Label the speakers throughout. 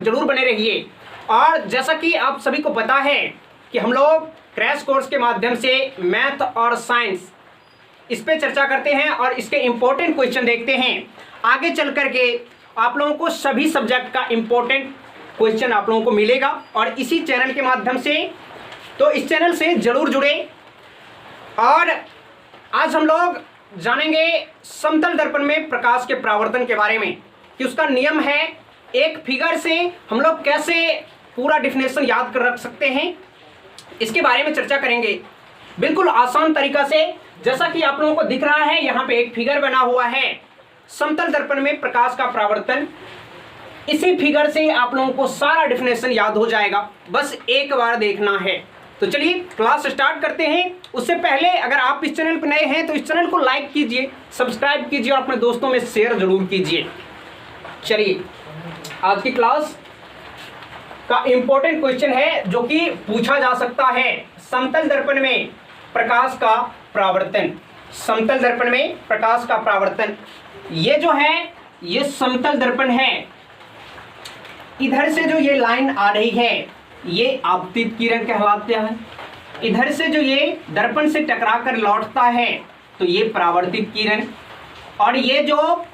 Speaker 1: जरूर बने रहिए। और जैसा कि आप सभी को पता है कि हम लोग क्रैश कोर्स के माध्यम से मैथ और साइंस इस पे चर्चा करते हैं और इसके इंपॉर्टेंट क्वेश्चन देखते हैं। आगे चल करके आप लोगों को सभी सब्जेक्ट का इंपॉर्टेंट क्वेश्चन आप लोगों को मिलेगा और इसी चैनल के माध्यम से, तो इस चैनल से जरूर जुड़े। और आज हम लोग जानेंगे समतल दर्पण में प्रकाश के परावर्तन के बारे में कि उसका नियम है, एक फिगर से हम लोग कैसे पूरा डिफिनेशन याद कर रख सकते हैं, इसके बारे में चर्चा करेंगे बिल्कुल आसान तरीका से। जैसा कि आप लोगों को दिख रहा है यहाँ पे एक फिगर बना हुआ है, समतल दर्पण में प्रकाश का परावर्तन। इसी फिगर से आप लोगों को सारा डिफिनेशन याद हो जाएगा, बस एक बार देखना है। तो चलिए क्लास स्टार्ट करते हैं। उससे पहले अगर आप इस चैनल पर नए हैं तो इस चैनल को लाइक कीजिए, सब्सक्राइब कीजिए और अपने दोस्तों में शेयर जरूर कीजिए। चलिए आज की क्लास का इंपॉर्टेंट क्वेश्चन है जो कि पूछा जा सकता है, समतल दर्पण में प्रकाश का परावर्तन। समतल दर्पण में प्रकाश का परावर्तन, ये जो है ये समतल दर्पण है। इधर से जो ये लाइन आ रही है ये आपतित किरण कहलाते हैं। इधर से जो ये दर्पण से टकरा कर लौटता है तो ये परावर्तित किरण। और ये जो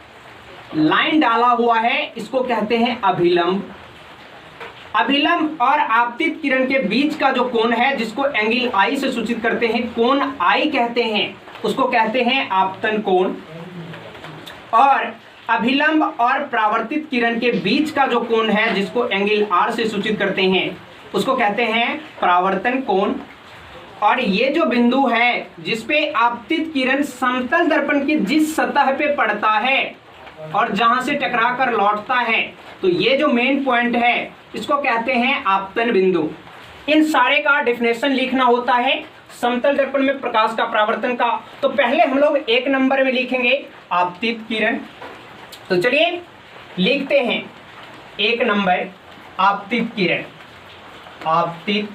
Speaker 1: लाइन डाला हुआ है इसको कहते हैं अभिलंब। अभिलंब और आपतित किरण के बीच का जो कोण है, जिसको एंगल आई से सूचित करते हैं, कोण आई कहते हैं, उसको कहते हैं आपतन कोण। और अभिलंब और परावर्तित किरण के बीच का जो कोण है, जिसको एंगल आर से सूचित करते हैं, उसको कहते हैं परावर्तन कोण। और ये जो बिंदु है जिसपे आपतित किरण समतल दर्पण की जिस सतह पे पड़ता है और जहां से टकरा कर लौटता है, तो ये जो मेन पॉइंट है इसको कहते हैं आपतन बिंदु। इन सारे का डेफिनेशन लिखना होता है समतल दर्पण में प्रकाश का परावर्तन का। तो पहले हम लोग एक नंबर में लिखेंगे आपतित किरण। तो चलिए लिखते हैं एक नंबर आपतित किरण। आपतित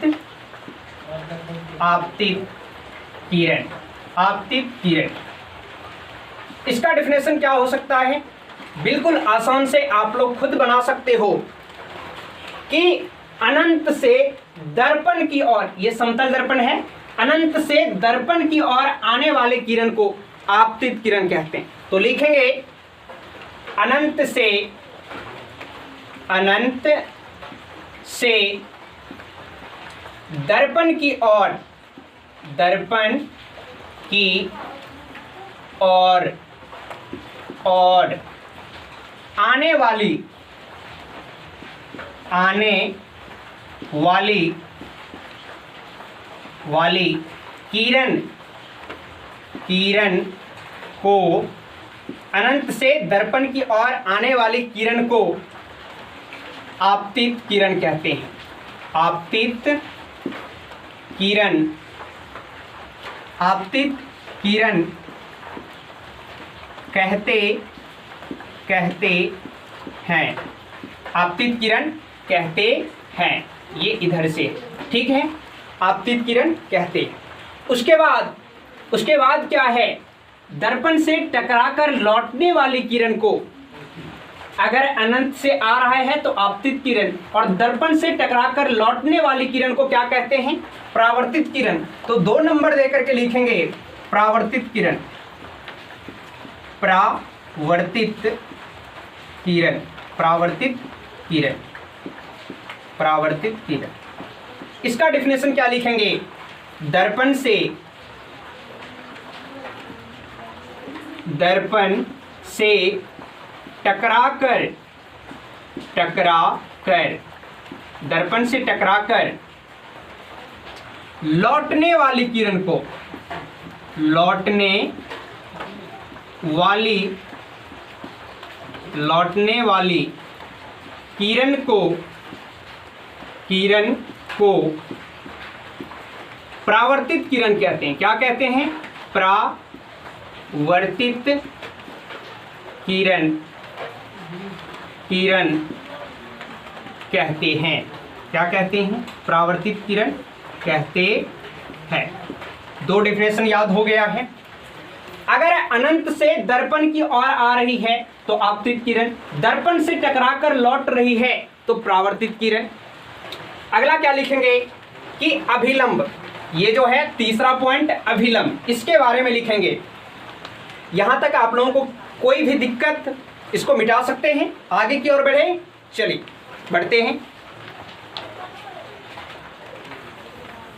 Speaker 1: किरण, आपतित किरण, इसका डेफिनेशन क्या हो सकता है? बिल्कुल आसान से आप लोग खुद बना सकते हो कि अनंत से दर्पण की ओर, ये समतल दर्पण है, अनंत से दर्पण की ओर आने वाले किरण को आपतित किरण कहते हैं। तो लिखेंगे अनंत से दर्पण की ओर, दर्पण की ओर और आने वाली किरण को, अनंत से दर्पण की ओर आने वाली किरण को आपतित किरण कहते हैं। आपतित किरण, आपतित किरण कहते हैं, आपतित किरण कहते हैं। ये इधर से, ठीक है, आपतित किरण कहते हैं। उसके बाद क्या है? दर्पण से टकराकर लौटने वाली किरण को, अगर अनंत से आ रहा है तो आपतित किरण, और दर्पण से टकराकर लौटने वाली किरण को क्या कहते हैं? परावर्तित किरण। तो 2 नंबर देकर के लिखेंगे परावर्तित किरण। परावर्तित किरण, परावर्तित किरण, परावर्तित किरण। इसका डेफिनेशन क्या लिखेंगे? दर्पण से टकराकर, दर्पण से टकराकर लौटने वाली किरण को, लौटने वाली किरण को परावर्तित किरण कहते हैं। क्या कहते हैं? परावर्तित किरण कहते हैं। क्या कहते हैं? परावर्तित किरण कहते हैं। 2 डेफिनेशन याद हो गया है। अगर अनंत से दर्पण की ओर आ रही है तो आपतित किरण। दर्पण से टकराकर लौट रही है तो परावर्तित किरण। अगला क्या लिखेंगे कि अभिलंब, ये जो है तीसरा पॉइंट अभिलंब, इसके बारे में लिखेंगे। यहां तक आप लोगों को कोई भी दिक्कत, इसको मिटा सकते हैं। आगे की ओर बढ़े, चलिए बढ़ते हैं।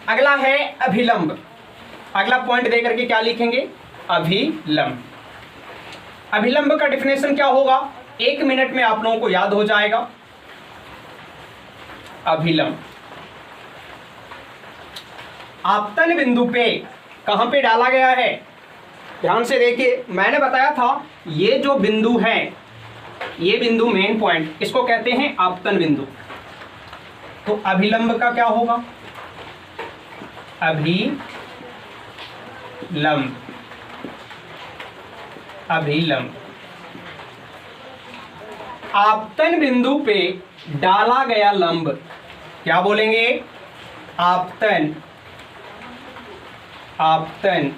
Speaker 1: अगला है अभिलंब। अगला पॉइंट देकर के क्या लिखेंगे, अभिलंब। अभिलंब का डिफिनेशन क्या होगा, 1 मिनट में आप लोगों को याद हो जाएगा। अभिलंब आपतन बिंदु पे कहां पे डाला गया है, ध्यान से देखिए। मैंने बताया था ये जो बिंदु है, ये बिंदु मेन पॉइंट, इसको कहते हैं आपतन बिंदु। तो अभिलंब का क्या होगा, अभिलंब। अभिलंब आपतन बिंदु पे डाला गया लंब, क्या बोलेंगे, आपतन। आपतन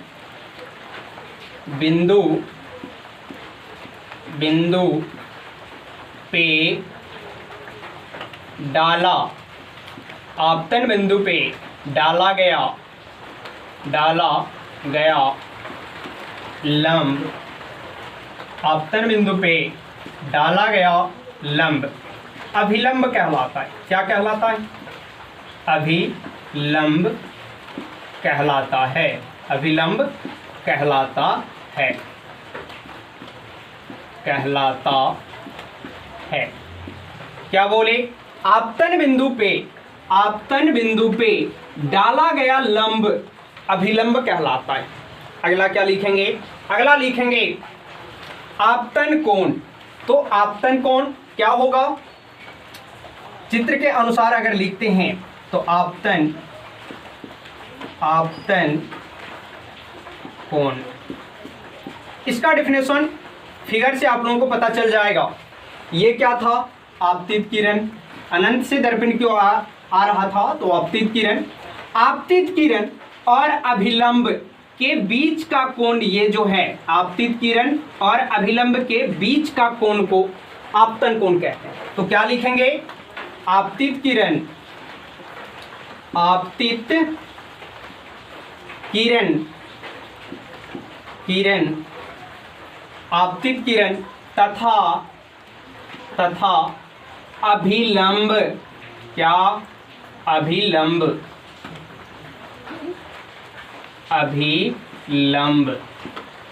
Speaker 1: बिंदु पे डाला, आपतन बिंदु पे डाला गया लंब, आपतन बिंदु पे डाला गया लंब अभिलंब कहलाता है। क्या कहलाता है, अभिलंब कहलाता है। अभिलंब कहलाता है, कहलाता है। क्या बोले, आपतन बिंदु पे डाला गया लंब अभिलंब कहलाता है। अगला क्या लिखेंगे, अगला लिखेंगे आपतन कोण। तो आपतन कोण क्या होगा, चित्र के अनुसार अगर लिखते हैं तो आपतन कोण, इसका डिफिनेशन फिगर से आप लोगों को पता चल जाएगा। ये क्या था, आपतित किरण, अनंत से दर्पण की ओर आ रहा था तो आपतित किरण। आपतित किरण और अभिलंब के बीच का कोण, ये जो है आपतित किरण और अभिलंब के बीच का कोण को आपतन कोण कहते हैं। तो क्या लिखेंगे, आपतित किरण, आपतित किरण, आपतित किरण तथा अभिलंब, क्या, अभिलंब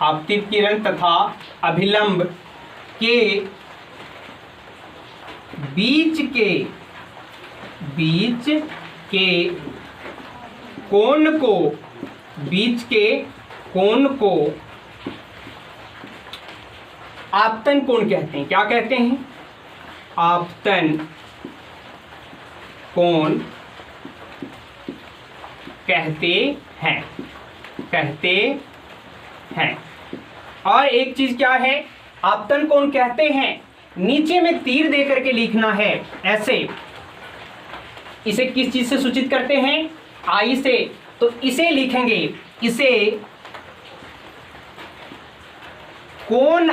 Speaker 1: आपतित किरण तथा अभिलंब के बीच के कोण को आपतन कोण कहते हैं। क्या कहते हैं, आपतन कोण कहते हैं। और एक चीज क्या है, आपतन कोण कहते हैं, नीचे में तीर दे करके लिखना है ऐसे। इसे किस चीज से सूचित करते हैं, आई से। तो इसे लिखेंगे, इसे कोण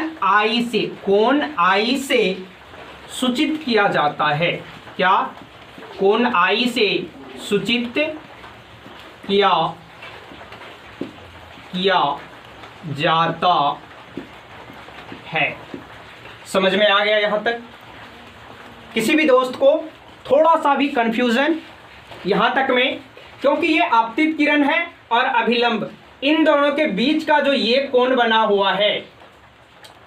Speaker 1: आई से सूचित किया जाता है। क्या, कोण आई से सूचित किया जाता है। समझ में आ गया यहां तक? किसी भी दोस्त को थोड़ा सा भी कंफ्यूजन यहां तक में, क्योंकि ये आपतित किरण है और अभिलंब, इन दोनों के बीच का जो ये कोण बना हुआ है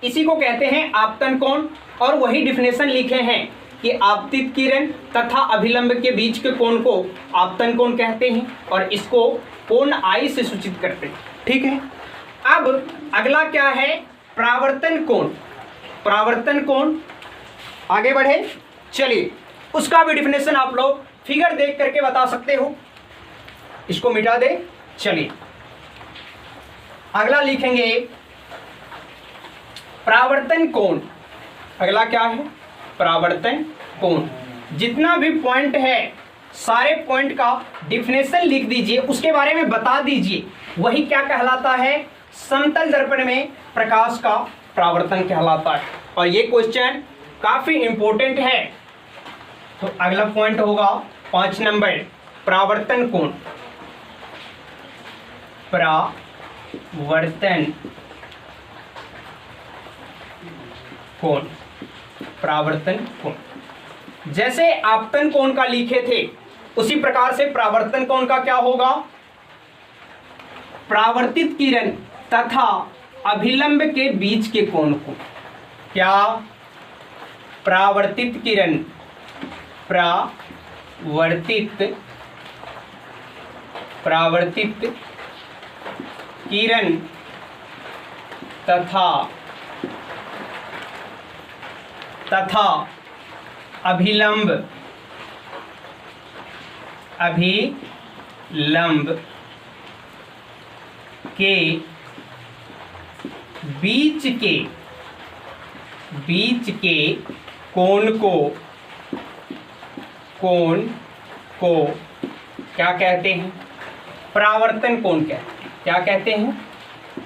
Speaker 1: इसी को कहते हैं आपतन कोण। और वही डिफिनेशन लिखे हैं कि आपतित किरण तथा अभिलंब के बीच के कोण को आपतन कोण कहते हैं और इसको कोण आई से सूचित करते हैं। ठीक है, अब अगला क्या है, परावर्तन कोण। परावर्तन कोण, आगे बढ़े, चलिए उसका भी डिफिनेशन आप लोग फिगर देख करके बता सकते हो। इसको मिटा दे, चलिए अगला लिखेंगे परावर्तन कोण। अगला क्या है, परावर्तन कोण। जितना भी पॉइंट है सारे पॉइंट का डिफिनेशन लिख दीजिए, उसके बारे में बता दीजिए। वही क्या कहलाता है, समतल दर्पण में प्रकाश का परावर्तन कहलाता है। और ये क्वेश्चन काफी इंपॉर्टेंट है। तो अगला पॉइंट होगा 5 नंबर, परावर्तन कोण। परावर्तन कोण, परावर्तन कोण। जैसे आपतन कोण का लिखे थे उसी प्रकार से परावर्तन कोण का क्या होगा? परावर्तित किरण तथा अभिलंब के बीच के कोण को क्या? परावर्तित किरण, परावर्तित किरण तथा अभिलंब के बीच के कोण को क्या कहते हैं? परावर्तन कोण कहते हैं। क्या कहते हैं?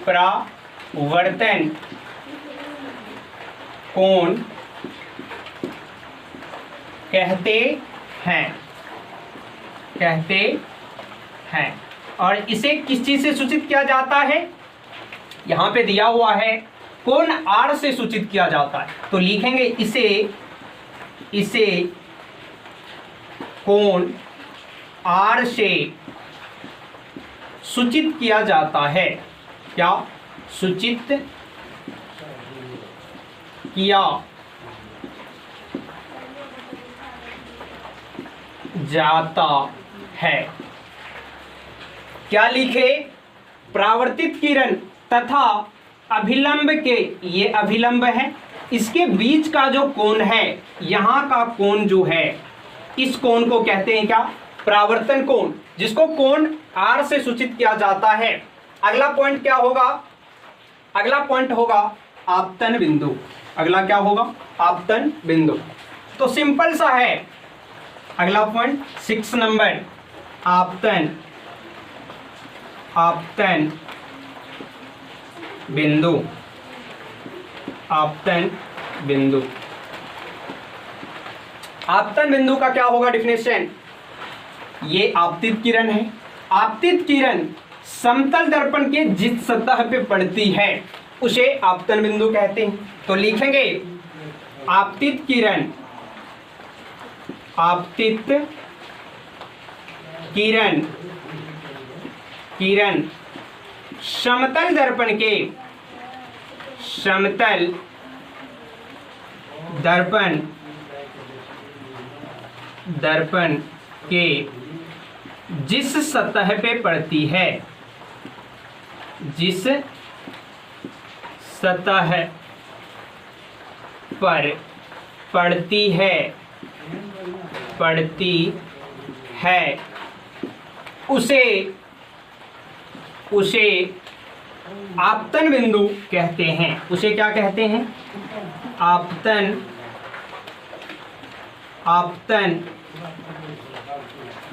Speaker 1: परावर्तन कोण कहते हैं। और इसे किस चीज से सूचित किया जाता है? यहां पे दिया हुआ है कोण R से सूचित किया जाता है, तो लिखेंगे इसे कोण R से सूचित किया जाता है। क्या? सूचित किया जाता है। क्या लिखे? परावर्तित किरण तथा अभिलंब के, ये अभिलंब है, इसके बीच का जो कोण है, यहां का कोण जो है, इस कोण को कहते हैं क्या? परावर्तन कोण, जिसको कोण R से सूचित किया जाता है। अगला पॉइंट क्या होगा? अगला पॉइंट होगा आपतन बिंदु। अगला क्या होगा? आपतन बिंदु। तो सिंपल सा है। अगला पॉइंट 6 नंबर, आपतन बिंदु। आपतन बिंदु, आपतन बिंदु का क्या होगा डिफिनेशन? ये आपतित किरण है। आपतित किरण समतल दर्पण के जिस सतह पे पड़ती है उसे आपतन बिंदु कहते हैं। तो लिखेंगे आपतित किरण, आपतित किरण समतल दर्पण के जिस सतह पे पड़ती है, जिस सतह पर पड़ती है उसे आपतन बिंदु कहते हैं। उसे क्या कहते हैं? आपतन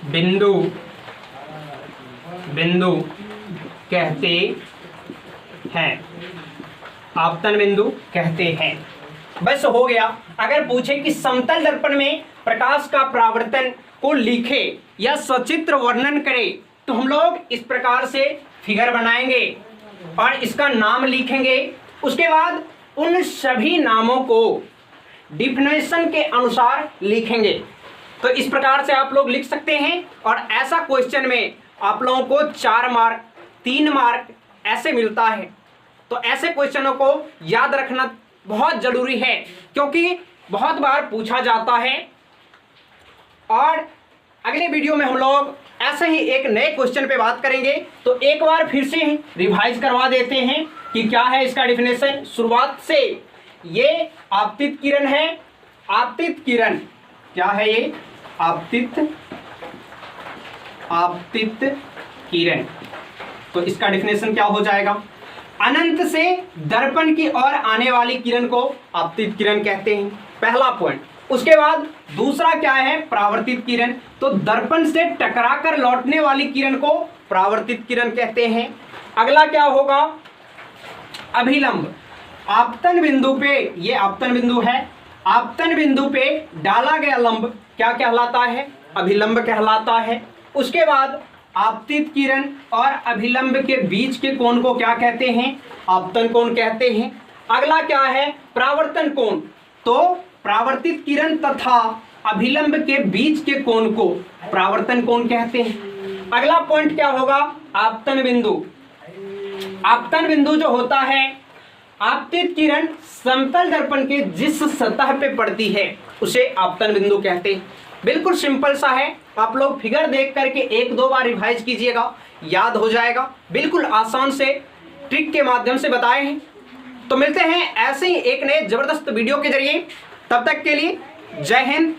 Speaker 1: बिंदु कहते हैं। आपतन बिंदु कहते हैं। बस हो गया। अगर पूछे कि समतल दर्पण में प्रकाश का परावर्तन को लिखे या सचित्र वर्णन करे, तो हम लोग इस प्रकार से फिगर बनाएंगे और इसका नाम लिखेंगे। उसके बाद उन सभी नामों को डिफिनेशन के अनुसार लिखेंगे। तो इस प्रकार से आप लोग लिख सकते हैं और ऐसा क्वेश्चन में आप लोगों को 4 मार्क 3 मार्क ऐसे मिलता है। तो ऐसे क्वेश्चनों को याद रखना बहुत जरूरी है, क्योंकि बहुत बार पूछा जाता है। और अगले वीडियो में हम लोग ऐसे ही एक नए क्वेश्चन पे बात करेंगे। तो एक बार फिर से रिवाइज करवा देते हैं कि क्या है इसका डिफिनेशन। शुरुआत से ये आपतित किरण है। आपतित किरण क्या है? ये आपतित किरण। तो इसका डिफिनेशन क्या हो जाएगा? अनंत से दर्पण की ओर आने वाली किरण को आपतित किरण कहते हैं, पहला पॉइंट। उसके बाद दूसरा क्या है? परावर्तित किरण। तो दर्पण से टकराकर लौटने वाली किरण को परावर्तित किरण कहते हैं। अगला क्या होगा? अभिलंब। आपतन बिंदु पे, ये आपतन बिंदु है, आपतन बिंदु पे डाला गया लंब क्या कहलाता है? अभिलंब कहलाता है। उसके बाद आपतित किरण और अभिलंब के बीच के कोण को क्या कहते हैं? आपतन कोण कहते हैं। अगला क्या है? परावर्तन कोण। तो परावर्तित किरण तथा अभिलंब के बीच के कोण को परावर्तन कोण कहते हैं। अगला पॉइंट क्या होगा? आपतन बिंदु। आपतन बिंदु जो होता है, आपतित किरण समतल दर्पण के जिस सतह पे पड़ती है उसे आपतन बिंदु कहते हैं। बिल्कुल सिंपल सा है, आप लोग फिगर देख करके एक दो बार रिवाइज कीजिएगा, याद हो जाएगा। बिल्कुल आसान से ट्रिक के माध्यम से बताए हैं। तो मिलते हैं ऐसे ही एक नए जबरदस्त वीडियो के जरिए। तब तक के लिए जय हिंद,